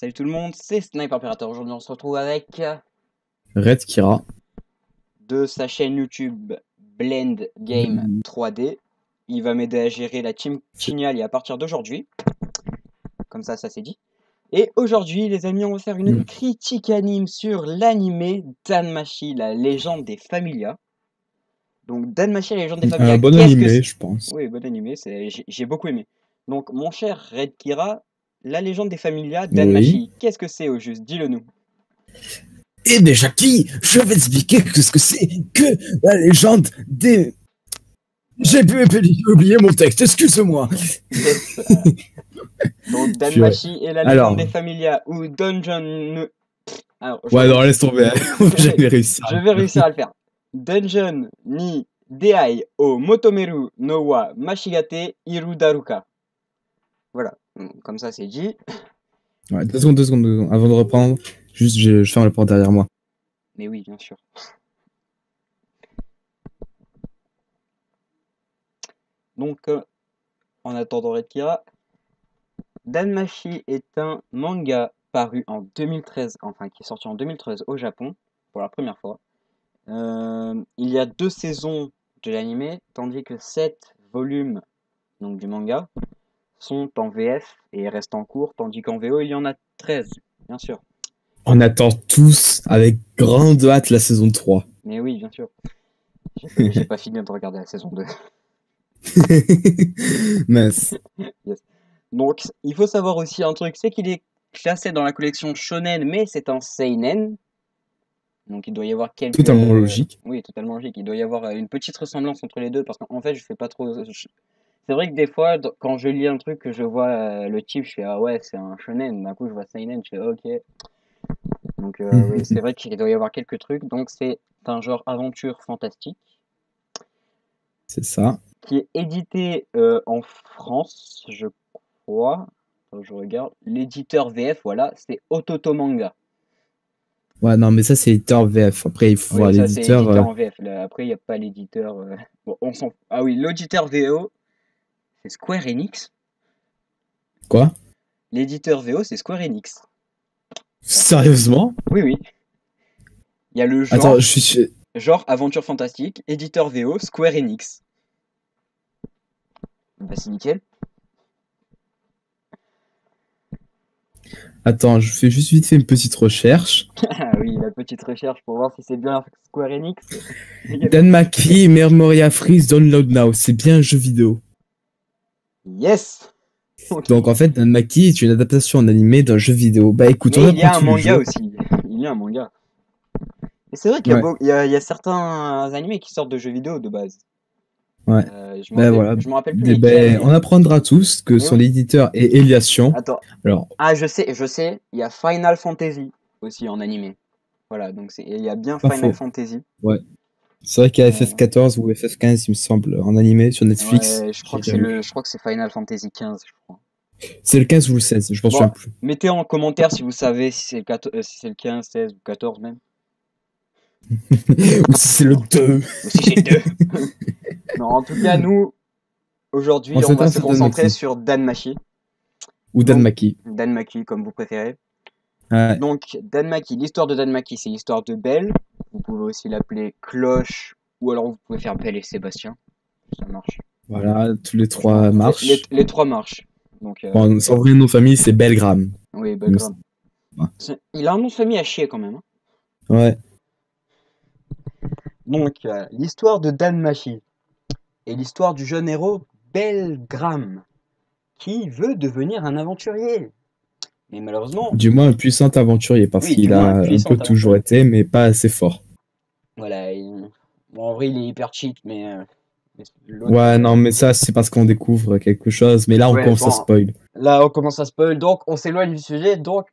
Salut tout le monde, c'est Sniper Operator. Aujourd'hui, on se retrouve avec Red Kira. de sa chaîne YouTube Blend Game 3D. Il va m'aider à gérer la team Tignal à partir d'aujourd'hui. Comme ça c'est dit. Et aujourd'hui, les amis, on va faire une critique anime sur l'animé Danmachi, la légende des Familias. Donc, Danmachi, la légende des Familias. Un bon animé, je pense. Oui, bon animé, j'ai beaucoup aimé. Donc, mon cher Red Kira, la légende des Familias, Danmachi, Oui. qu'est-ce que c'est au juste? Dis-le nous. Et déjà qui je vais expliquer ce que c'est que la légende des... J'ai oublié mon texte, excuse-moi. Yes. Donc Danmachi et la légende des Familias ou Dungeon... Alors, ouais, non, laisse tomber, je vais réussir. Je vais réussir à le faire. Dungeon ni Deai o Motomeru no wa Mashigate Iru Daruka. Voilà, comme ça c'est dit. Ouais, deux secondes, avant de reprendre, juste je ferme la porte derrière moi. Mais oui, bien sûr. Donc, en attendant Red Kira, Danmachi est un manga paru en 2013, enfin qui est sorti en 2013 au Japon, pour la première fois. Il y a 2 saisons de l'anime, tandis que 7 volumes donc, du manga sont en VF et restent en cours, tandis qu'en VO il y en a 13, bien sûr. On attend tous avec grande hâte la saison 3. Mais oui, bien sûr. J'ai pas fini de regarder la saison 2. Mince. Yes. Donc, il faut savoir aussi un truc, c'est qu'il est classé dans la collection Shonen, mais c'est un Seinen. Donc, il doit y avoir quelques... Totalement logique. Oui, totalement logique. Il doit y avoir une petite ressemblance entre les deux, parce qu'en fait, je fais pas trop... C'est vrai que des fois, quand je lis un truc, que je vois le type, je fais « Ah ouais, c'est un Shonen ». D'un coup, je vois Seinen, je fais « Ok ». Donc, oui, c'est vrai qu'il doit y avoir quelques trucs. Donc, c'est un genre aventure fantastique. C'est ça. Qui est édité en France, je crois. Attends, je regarde. L'éditeur VF, voilà, c'est Ototo Manga. Ouais, non, mais ça, c'est éditeur VF. Après, il faut voir l'éditeur. Éditeur en VF. Là, après, il n'y a pas l'éditeur. Bon, on s'en... Ah oui, l'auditeur VO, c'est Square Enix. Quoi? L'éditeur VO, c'est Square Enix. Sérieusement? Oui, oui. Il y a le genre. Attends, je suis... Genre aventure fantastique, éditeur VO, Square Enix. Bah, c'est nickel. Attends, je fais juste vite fait une petite recherche. Ah oui, la petite recherche pour voir si c'est bien Square Enix. Danmachi Memoria Freeze Download Now. C'est bien un jeu vidéo. Yes. Donc en fait, Danmachi est une adaptation en animé d'un jeu vidéo. Bah écoute, mais on il y a apprend un tous les manga jours. aussi. Il y a un manga. Et c'est vrai qu'il y a certains animés qui sortent de jeux vidéo de base. Ouais. Je me rappelle plus lesquels. On apprendra tous que son éditeur est Eliation. Attends. Alors. Ah, je sais. Il y a Final Fantasy aussi en animé. Voilà, donc il y a bien Final Fantasy. Ouais. C'est vrai qu'il y a FF14 ou FF15, il me semble, en animé sur Netflix. Ouais, je crois que c'est Final Fantasy 15, je crois. C'est le 15 ou le 16, je m'en souviens plus. Mettez en commentaire si vous savez si c'est le 15, 16 ou 14 même. Ou si c'est le 2. Ou si c'est 2. Non, en tout cas, nous, aujourd'hui, on va se concentrer sur Danmachi. Ou Danmachi. Danmachi, comme vous préférez. Ouais. Donc, Danmachi, l'histoire de Danmachi, c'est l'histoire de Belle. Vous pouvez aussi l'appeler Cloche, ou alors vous pouvez faire Belle et Sébastien. Ça marche. Voilà, tous les trois marchent. Les trois marchent. Donc, bon, son vrai nom de famille, c'est Belgram. Oui, Belgram. Ouais. Il a un nom de famille à chier quand même. Hein. Ouais. Donc, l'histoire de Danmachi et l'histoire du jeune héros Belgram, qui veut devenir un aventurier. Mais malheureusement... Du moins un puissant aventurier, parce qu'il a un peu toujours été, mais pas assez fort. Voilà, bon, en vrai, il est hyper cheat, mais... Ouais, non, mais ça, c'est parce qu'on découvre quelque chose, mais là, on commence à spoil. Là, on commence à spoil, donc on s'éloigne du sujet, donc...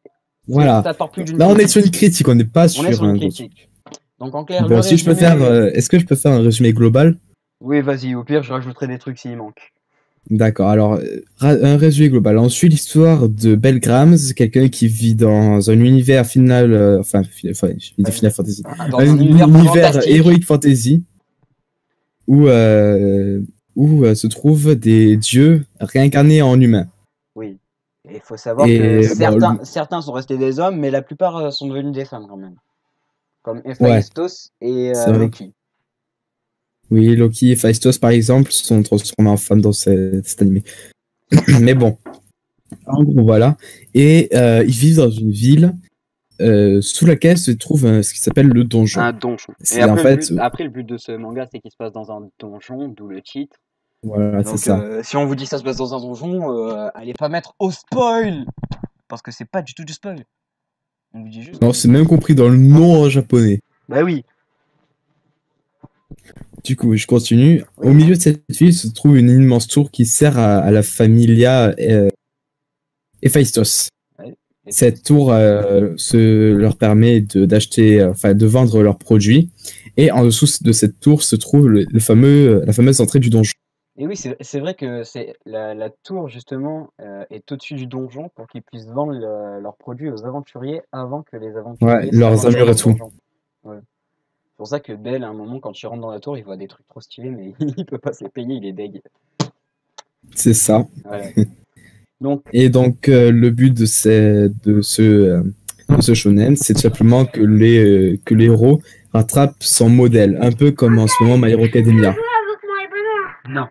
Voilà. Là, on est sur une critique, on n'est pas sur une critique. Donc, en clair, bon, si je peux faire... Est-ce que je peux faire un résumé global? Oui, vas-y, au pire, je rajouterai des trucs s'il manque. D'accord, alors, un résumé global. On suit l'histoire de Belgrams, quelqu'un qui vit dans un univers final... Final Fantasy. Dans un univers Heroic Fantasy, où se trouvent des dieux réincarnés en humains. Oui. Et il faut savoir que Et bon, certains sont restés des hommes, mais la plupart sont devenus des femmes quand même. Comme ouais, Héphaïstos et c'est vrai. Loki. Oui, Loki et Phaistos, par exemple, sont transformés en femmes dans cet animé. Mais bon, en gros, voilà. Et ils vivent dans une ville sous laquelle se trouve ce qui s'appelle le donjon. Un donjon. Et C'est en fait, après, le but de ce manga, c'est qu'il se passe dans un donjon, d'où le titre. voilà, c'est Donc, ça. si on vous dit ça se passe dans un donjon, allez pas mettre au spoil! Parce que c'est pas du tout du spoil. On vous dit juste Non, que... c'est même compris dans le nom en japonais. Bah oui. Du coup, je continue. Oui, Au milieu de cette ville se trouve une immense tour qui sert à la familia Héphaïstos. ouais. Et Cette tour leur permet d'acheter, enfin, de vendre leurs produits. Et en dessous de cette tour se trouve la fameuse entrée du donjon. et oui, c'est vrai que c'est la tour, justement, est au-dessus du donjon pour qu'ils puissent vendre leurs produits aux aventuriers avant que les Ouais, aventuriers leurs s'aventurent armures dans et le tout. donjon. Ouais. C'est pour ça que Bell, à un moment, quand il rentre dans la tour, il voit des trucs trop stylés, mais il peut pas se les payer, il est deg. C'est ça. Voilà. Donc, Et donc, le but de ce shonen, c'est tout simplement que les héros rattrapent son modèle. Un peu comme en ce moment My Hero Academia. non.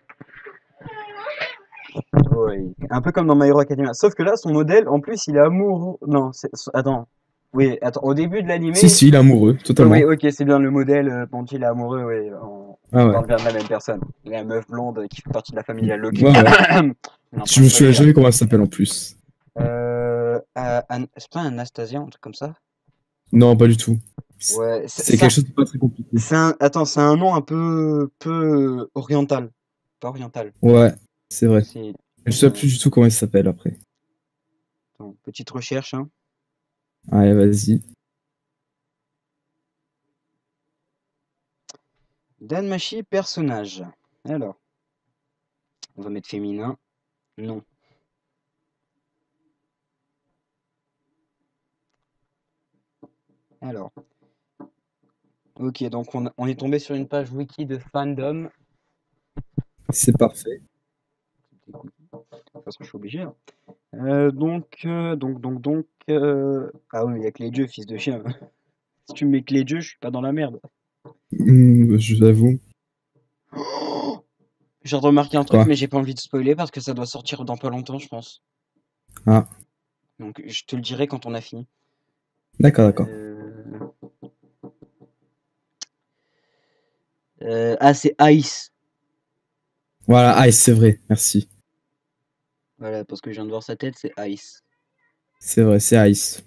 Oui. Un peu comme dans My Hero Academia. Sauf que là, son modèle, en plus, il est amoureux. Non, attends. Oui, attends. Au début de Si, l'animé. si, il est amoureux, Oui, totalement. ok, c'est bien le modèle dont il est amoureux. Oui, Ah on ouais. parle bien de la même personne. La meuf blonde qui fait partie de la famille Loki. Ouais, ouais. On est en train Je de me souviens spoiler là. jamais comment elle s'appelle en plus. C'est pas Anastasia, un truc comme ça? Non, pas du tout. Ouais, C'est quelque chose de pas très compliqué. attends, c'est un nom un peu oriental. Pas oriental. Ouais, c'est vrai. C'est, Je sais plus du tout comment elle s'appelle après. attends, petite recherche, hein. Allez, vas-y. Danmachi, personnage. Alors, on va mettre féminin. Non. Alors, ok, donc on est tombé sur une page wiki de fandom. C'est parfait. De toute façon, je suis obligé, hein. Ah oui, il y a que les dieux, fils de chien. Si tu me mets que les dieux, je suis pas dans la merde. Je l'avoue. J'ai remarqué un truc, Quoi? mais j'ai pas envie de spoiler parce que ça doit sortir dans pas longtemps, je pense. Ah, Donc, je te le dirai quand on a fini. d'accord, d'accord. Ah, c'est Ice. Voilà, ah, c'est vrai, merci. Voilà, parce que je viens de voir sa tête, c'est Ice. C'est vrai, c'est Ice.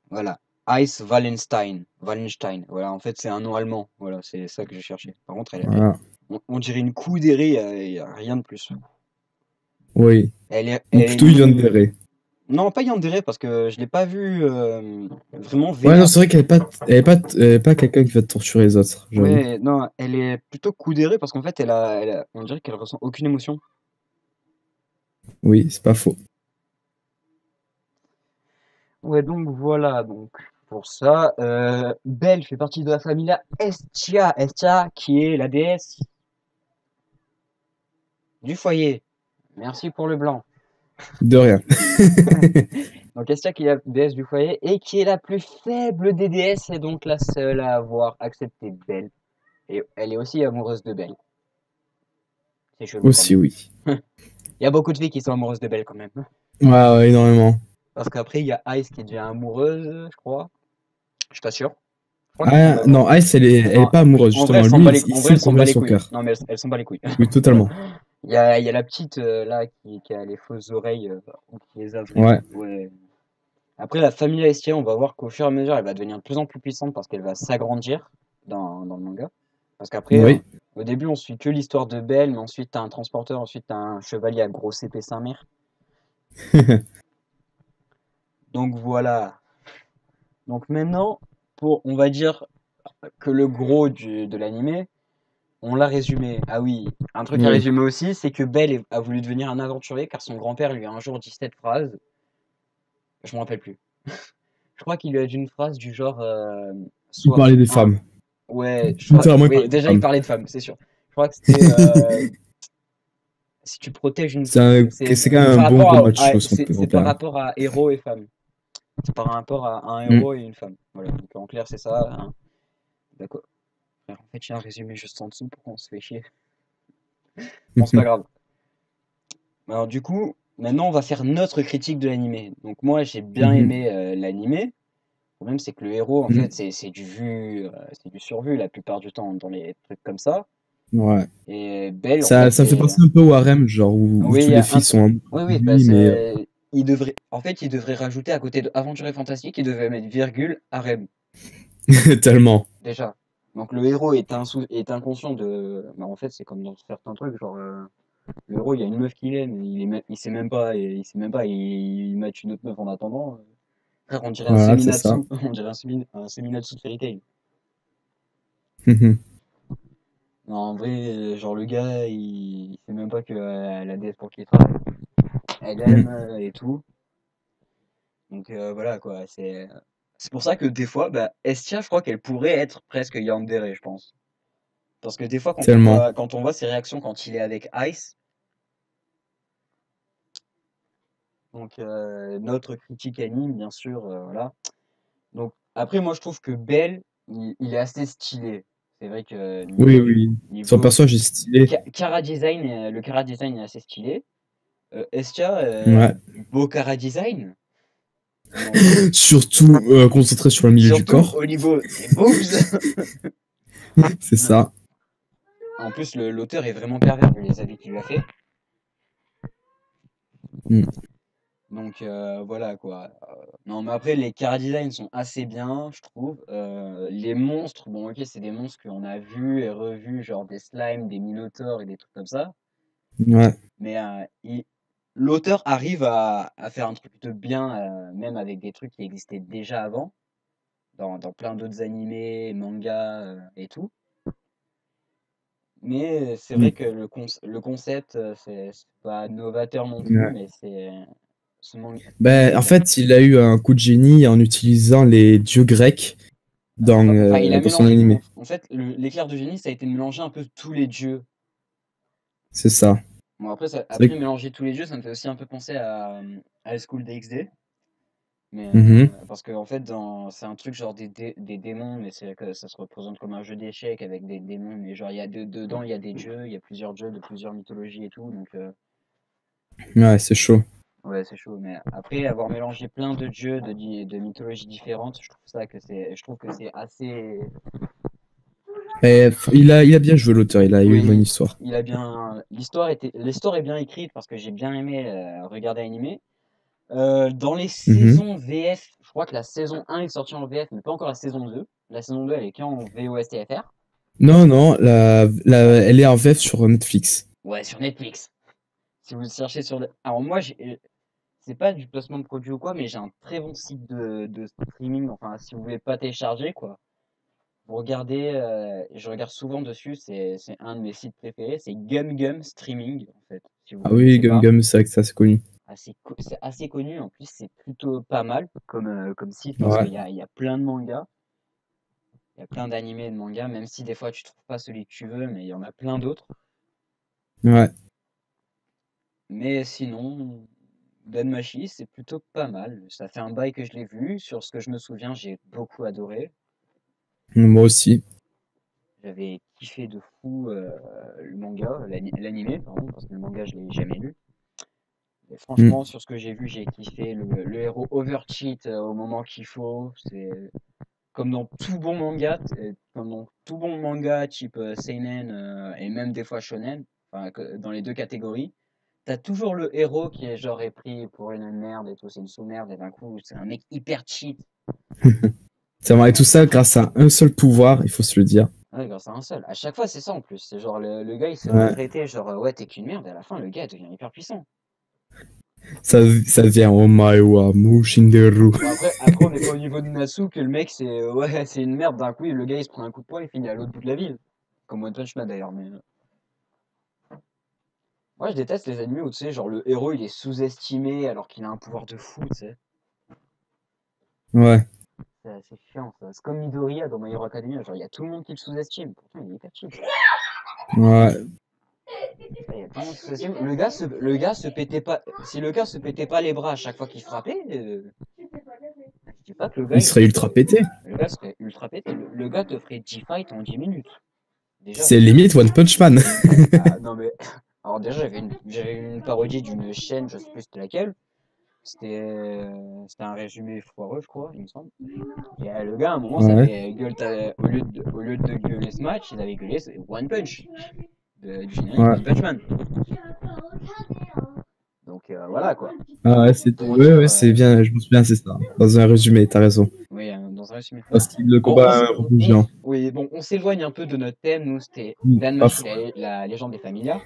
Voilà. Ice Wallenstein. Wallenstein. Voilà, en fait, c'est un nom allemand. Voilà, c'est ça que je cherchais. Par contre, Voilà. on dirait une Kudere, il y a rien de plus. Oui. Ou Elle est plutôt Yandere. Non, pas Yandere, parce que je l'ai pas vu vraiment Ouais, non, vénère. c'est vrai elle est pas quelqu'un qui va te torturer les autres, j'avoue. Ouais, non, elle est plutôt Kudere, parce qu'en fait, on dirait qu'elle ressent aucune émotion. Oui, c'est pas faux. Ouais, donc voilà, donc pour ça, Belle fait partie de la famille Estia. Estia, qui est la déesse du foyer. Merci pour le blanc. De rien. Donc Estia qui est la déesse du foyer et qui est la plus faible des déesses et donc la seule à avoir accepté Belle. Et elle est aussi amoureuse de Belle. C'est chelou quand Aussi, même. oui. Il y a beaucoup de filles qui sont amoureuses de Belle quand même. Ouais, ouais, énormément. Parce qu'après, il y a Ice qui devient amoureuse, je crois. Je suis pas sûr. Je crois qu'elle tombe Ah, non, Ice, elle est Non, pas amoureuse, en vrai, justement. Lui, il en vrai, elle s'aime s'en pour bat bien les son couilles. cœur. Non, mais elle s'en bat les couilles. Oui, totalement. Il y a la petite là qui a les fausses oreilles, qui les a Ouais. vraiment. Ouais. Après, la famille Aestia, on va voir qu'au fur et à mesure, elle va devenir de plus en plus puissante parce qu'elle va s'agrandir dans le manga. Parce qu'après, Oui. au début, on suit que l'histoire de Belle, mais ensuite, t'as un transporteur, ensuite, t'as un chevalier à grosse épée Saint-Mère. Donc voilà. Donc maintenant, on va dire que le gros de l'animé, on l'a résumé. Ah oui, un truc à Oui. résumer aussi, c'est que Belle a voulu devenir un aventurier car son grand-père lui a un jour dit cette phrase. Je me rappelle plus. Je crois qu'il lui a dit une phrase du genre Il sois parlait des un. femmes. Ouais, Littéralement, il oui, parlait des déjà il femmes. parlait de femmes, c'est sûr. Je crois que c'était si tu protèges une. C'est quand même un Par bon rapport gros match si on peut c'est par européen. rapport à héros et femmes. C'est par rapport à un Mm. héros et une femme. Voilà, donc en clair, c'est ça, hein. D'accord. En fait, j'ai un résumé juste en dessous pour qu'on se fait chier. Bon, c'est pas grave. Alors, du coup, maintenant, on va faire notre critique de l'animé. Donc, moi, j'ai bien Mhm. aimé l'animé. Le problème, c'est que le héros, en fait, Mhm. c'est du vu, c'est du survu la plupart du temps dans les trucs comme ça. Ouais. Et Belle, en Ça fait, me fait c'est. penser un peu au harem, genre où Oui, tous les filles sont amoureuses oui, de oui, bah, lui, mais il devrait. En fait, il devrait rajouter à côté de Aventure et Fantastique, il devrait mettre virgule, harem. tellement. Déjà. Donc le héros est inconscient de. Bah, en fait, c'est comme dans certains trucs, genre le héros, il y a une meuf qu'il aime, il sait même pas, il match une autre meuf en attendant. Frère, on dirait un Voilà, c'est Seminatsu, ça. on dirait un Seminatsu de Fairy Tail. Mhm. Non, en vrai, genre le gars, il sait même pas que la déesse pour qui il travaille, elle aime Mhm. et tout. Donc voilà quoi, c'est pour ça que des fois, bah, Estia, je crois qu'elle pourrait être presque Yandere, je pense. Parce que des fois, Tellement. quand on voit ses réactions quand il est avec Ice, donc notre critique anime, bien sûr, voilà. Donc après, moi, je trouve que Bell, il est assez stylé. C'est vrai que Oui, oui. Son niveau personnage est stylé. Cara design, le Cara design est assez stylé. Estia, Ouais. beau Cara design. Donc Surtout concentré sur le milieu du surtout corps. au niveau des boobs. C'est ça. En plus, l'auteur est vraiment pervers vu les habits qu'il lui a fait. Mm. Donc voilà quoi. Non mais après les chara design sont assez bien, je trouve. Les monstres, bon ok c'est des monstres qu'on a vus et revus, genre des slimes, des minotaures et des trucs comme ça. Ouais. Mais l'auteur arrive à faire un truc de bien, même avec des trucs qui existaient déjà avant, dans plein d'autres animés, mangas et tout. Mais c'est vrai Mm. que le concept, c'est pas novateur non plus, Ouais. mais ce Ben, l'animé est en bien. fait, il a eu un coup de génie en utilisant les dieux grecs Enfin, il a dans son mélangé. animé. En fait, l'éclair de génie, ça a été de mélanger un peu tous les dieux. C'est ça. Bon, C'est vrai après mélanger tous les dieux, ça me fait aussi un peu penser à High School DxD. Mais Mhm. parce que en fait, c'est un truc genre des démons, mais c'est que ça se représente comme un jeu d'échecs avec des démons. Mais genre, dedans, il y a des dieux, il y a plusieurs dieux de plusieurs mythologies et tout. Donc, Ouais, c'est chaud. ouais, c'est chaud. Mais après, avoir mélangé plein de dieux de mythologies différentes, je trouve que c'est assez. Et il a bien joué l'auteur, il a eu une bonne Oui, histoire. il a bien. L'histoire est bien écrite parce que j'ai bien aimé regarder animé. Dans les Mhm. saisons VF, je crois que la saison 1 est sortie en VF, mais pas encore la saison 2. La saison 2, elle est qu'en VOSTFR. Non, non, elle est en VF sur Netflix. Ouais, sur Netflix. Si vous cherchez sur. Alors, moi, c'est pas du placement de produit ou quoi, mais j'ai un très bon site de streaming. Enfin, si vous voulez pas télécharger, quoi. Vous regardez, je regarde souvent dessus, c'est un de mes sites préférés, c'est GumGum Streaming, en fait, si vous Ah oui, connaissez Gum pas. Gum, c'est vrai que ça, c'est connu. C'est assez connu, en plus c'est plutôt pas mal comme site parce Ouais, il y a plein de mangas, il y a plein d'animés et de mangas, même si des fois tu trouves pas celui que tu veux, mais il y en a plein d'autres. ouais. Mais sinon, Danmachi, c'est plutôt pas mal. Ça fait un bail que je l'ai vu. Sur ce que je me souviens, j'ai beaucoup adoré. Moi aussi. J'avais kiffé de fou le manga, l'animé, pardon, parce que le manga, je l'ai jamais lu. Et Mm. franchement, sur ce que j'ai vu, j'ai kiffé. Le héros overcheat au moment qu'il faut. C'est comme dans tout bon manga, comme dans tout bon manga type seinen et même des fois shonen, enfin dans les deux catégories, t'as toujours le héros qui est genre est pris pour une merde et tout, c'est une sous-merde et d'un coup c'est un mec hyper cheat. Ça va, et tout Et, ça grâce à un seul pouvoir, il faut se le dire. ouais, grâce à un seul. À chaque fois c'est ça en plus. C'est genre le gars il se fait Ouais. traiter genre ouais t'es qu'une merde et à la fin le gars devient hyper puissant. Ça vient Omae Mushinderu. Bon après on n'est pas au niveau de Nasu que le mec c'est ouais c'est une merde d'un coup le gars il se prend un coup de poing il finit à l'autre bout de la ville. Comme One Punch Man d'ailleurs mais. Moi, je déteste les animés où, tu sais, genre, le héros, il est sous-estimé alors qu'il a un pouvoir de fou, tu sais. Ouais. C'est assez chiant, ça. C'est comme Midoriya dans My Hero Academia. Genre, il y a tout le monde qui le sous-estime. Pourtant, il est hyper chill. Ouais. Il y a Comment c'est possible? Le gars se pétait pas. Si le gars se pétait pas les bras à chaque fois qu'il frappait, je dis pas que le gars Il serait ultra pété. le gars serait ultra pété. Le gars te ferait 10 fights en 10 minutes. Déjà. C'est limite One Punch Man. Ah, non mais. Alors déjà j'avais une parodie d'une chaîne, je sais plus c'était laquelle. C'était un résumé foireux, je crois, il me semble. Et le gars, à un moment, ça Ouais. avait au lieu de gueuler ce match, il avait gueulé One Punch du générique Ouais. One Punch Man. Donc voilà quoi. Ah ouais, c'est Pour ouais, dire, ouais, c'est bien, je me souviens, c'est ça. Dans un résumé, t'as raison. oui, dans un résumé. Parce qu'il le Bon, combat un rouge géant. oui, bon, on s'éloigne un peu de notre thème. Nous, c'était Pas Danmachi, faux. la légende des Familias.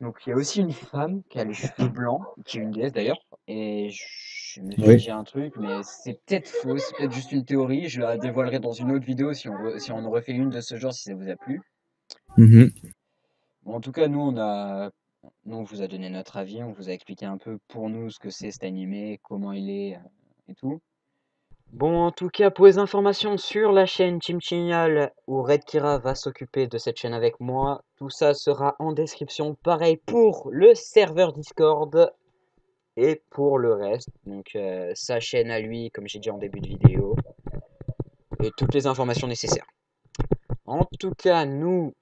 Donc il y a aussi une femme qui a les cheveux blancs, qui est une déesse d'ailleurs. Et je me suis Oui. dit un truc, mais c'est peut-être faux, c'est peut-être juste une théorie. Je la dévoilerai dans une autre vidéo si on en refait une de ce genre, si ça vous a plu. Mhm. Bon, en tout cas, nous, on vous a donné notre avis, on vous a expliqué un peu pour nous ce que c'est cet animé, comment il est et tout. Bon, en tout cas, pour les informations sur la chaîne Team Chignal, où Red Kira va s'occuper de cette chaîne avec moi, tout ça sera en description. Pareil pour le serveur Discord et pour le reste. Donc, sa chaîne à lui, comme j'ai dit en début de vidéo, et toutes les informations nécessaires. En tout cas, on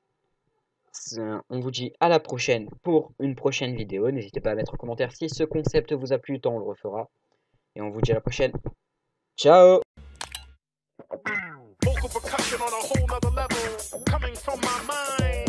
vous dit à la prochaine pour une prochaine vidéo. N'hésitez pas à mettre en commentaire si ce concept vous a plu, tant on le refera. Et on vous dit à la prochaine. Ciao! Vocal percussion on a whole nother level, coming from my mind.